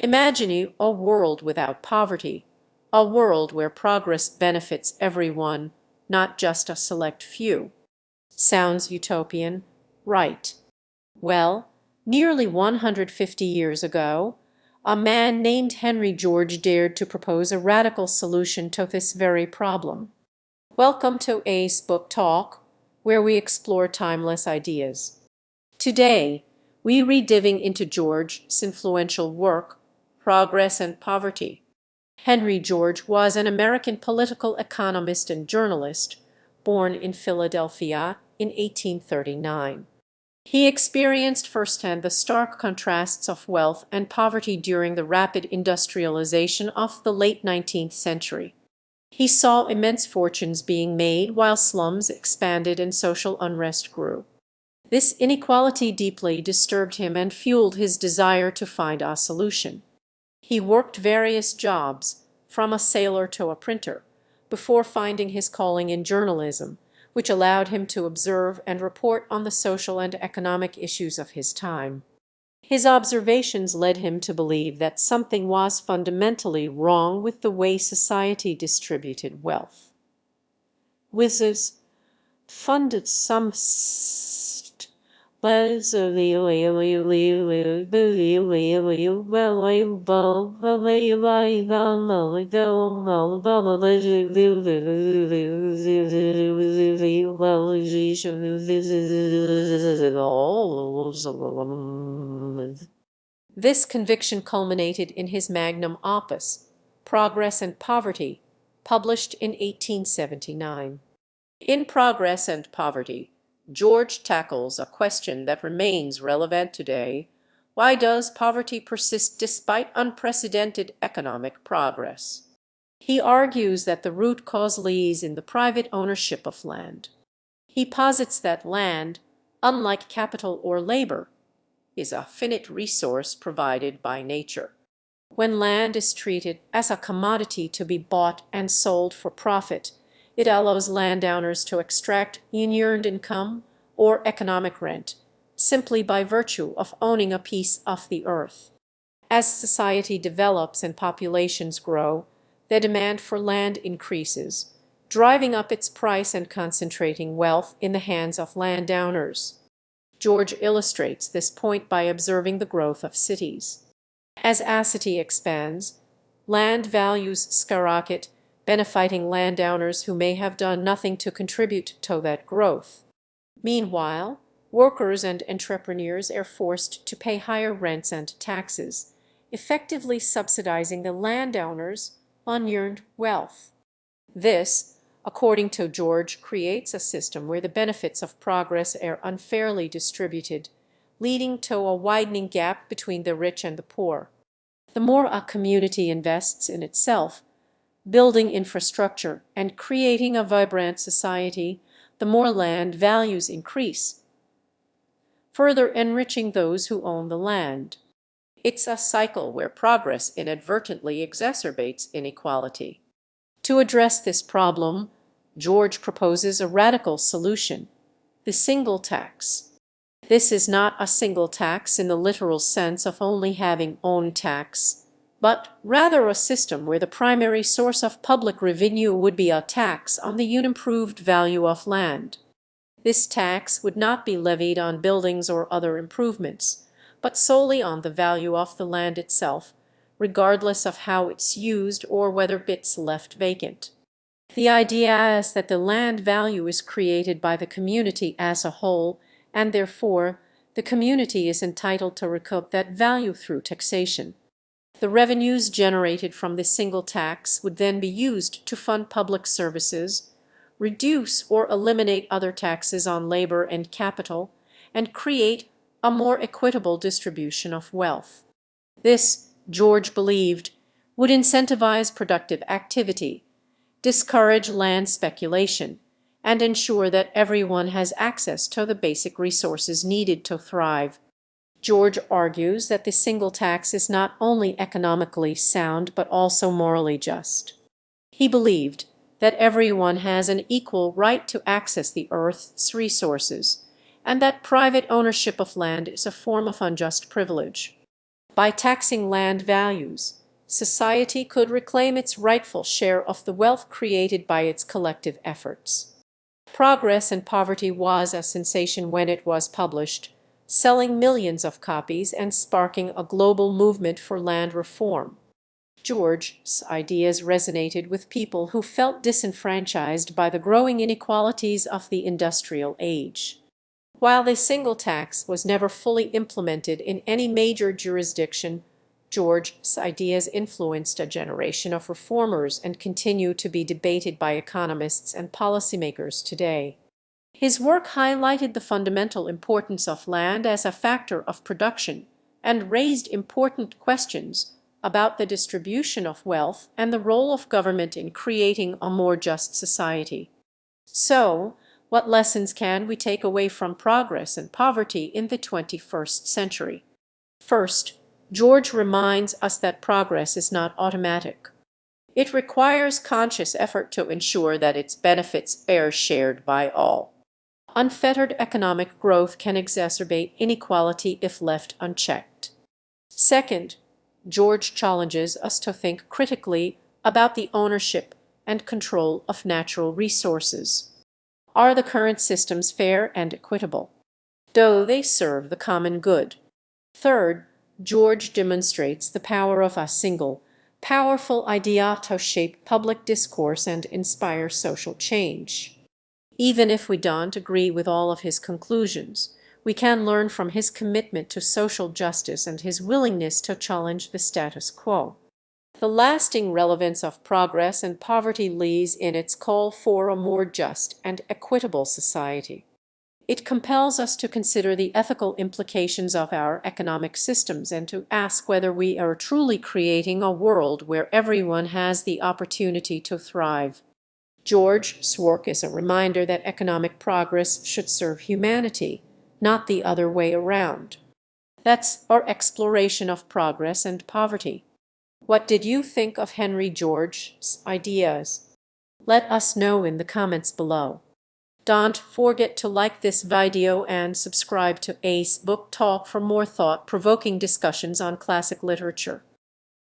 Imagine a world without poverty, a world where progress benefits everyone, not just a select few. Sounds utopian, right? Well, nearly 150 years ago, a man named Henry George dared to propose a radical solution to this very problem. Welcome to Ace Book Talk, where we explore timeless ideas. Today, we read diving into George's influential work, Progress and Poverty. Henry George was an American political economist and journalist, born in Philadelphia in 1839. He experienced firsthand the stark contrasts of wealth and poverty during the rapid industrialization of the late 19th century. He saw immense fortunes being made while slums expanded and social unrest grew. This inequality deeply disturbed him and fueled his desire to find a solution. He worked various jobs, from a sailor to a printer, before finding his calling in journalism, which allowed him to observe and report on the social and economic issues of his time. His observations led him to believe that something was fundamentally wrong with the way society distributed wealth. Wizards funded some This conviction culminated in his magnum opus, Progress and Poverty, published in 1879. In Progress and Poverty, George tackles a question that remains relevant today. Why does poverty persist despite unprecedented economic progress? He argues that the root cause lies in the private ownership of land. He posits that land, unlike capital or labor, is a finite resource provided by nature. When land is treated as a commodity to be bought and sold for profit, it allows landowners to extract unearned income or economic rent simply by virtue of owning a piece of the earth. As society develops and populations grow, the demand for land increases, driving up its price and concentrating wealth in the hands of landowners. George illustrates this point by observing the growth of cities. As a city expands, land values skyrocket, benefiting landowners who may have done nothing to contribute to that growth. Meanwhile, workers and entrepreneurs are forced to pay higher rents and taxes, effectively subsidizing the landowner's unearned wealth. This, according to George, creates a system where the benefits of progress are unfairly distributed, leading to a widening gap between the rich and the poor. The more a community invests in itself, building infrastructure and creating a vibrant society, the more land values increase, further enriching those who own the land. It's a cycle where progress inadvertently exacerbates inequality. To address this problem, George proposes a radical solution: the single tax. This is not a single tax in the literal sense of only having own tax, but rather a system where the primary source of public revenue would be a tax on the unimproved value of land. This tax would not be levied on buildings or other improvements, but solely on the value of the land itself, regardless of how it's used or whether it's left vacant. The idea is that the land value is created by the community as a whole, and therefore the community is entitled to recoup that value through taxation. The revenues generated from this single tax would then be used to fund public services, reduce or eliminate other taxes on labor and capital, and create a more equitable distribution of wealth. This, George believed, would incentivize productive activity, discourage land speculation, and ensure that everyone has access to the basic resources needed to thrive. George argues that the single tax is not only economically sound but also morally just. He believed that everyone has an equal right to access the earth's resources, and that private ownership of land is a form of unjust privilege. By taxing land values, society could reclaim its rightful share of the wealth created by its collective efforts. Progress and Poverty was a sensation when it was published, selling millions of copies and sparking a global movement for land reform. George's ideas resonated with people who felt disenfranchised by the growing inequalities of the industrial age. While the single tax was never fully implemented in any major jurisdiction, George's ideas influenced a generation of reformers and continue to be debated by economists and policymakers today. His work highlighted the fundamental importance of land as a factor of production and raised important questions about the distribution of wealth and the role of government in creating a more just society. So, what lessons can we take away from Progress and Poverty in the 21st century? First, George reminds us that progress is not automatic. It requires conscious effort to ensure that its benefits are shared by all. Unfettered economic growth can exacerbate inequality if left unchecked. Second, George challenges us to think critically about the ownership and control of natural resources. Are the current systems fair and equitable? Do they serve the common good? Third, George demonstrates the power of a single, powerful idea to shape public discourse and inspire social change. Even if we don't agree with all of his conclusions, we can learn from his commitment to social justice and his willingness to challenge the status quo. The lasting relevance of Progress and Poverty lies in its call for a more just and equitable society. It compels us to consider the ethical implications of our economic systems and to ask whether we are truly creating a world where everyone has the opportunity to thrive. George's work is a reminder that economic progress should serve humanity, not the other way around. That's our exploration of Progress and Poverty. What did you think of Henry George's ideas? Let us know in the comments below. Don't forget to like this video and subscribe to Ace Book Talk for more thought-provoking discussions on classic literature.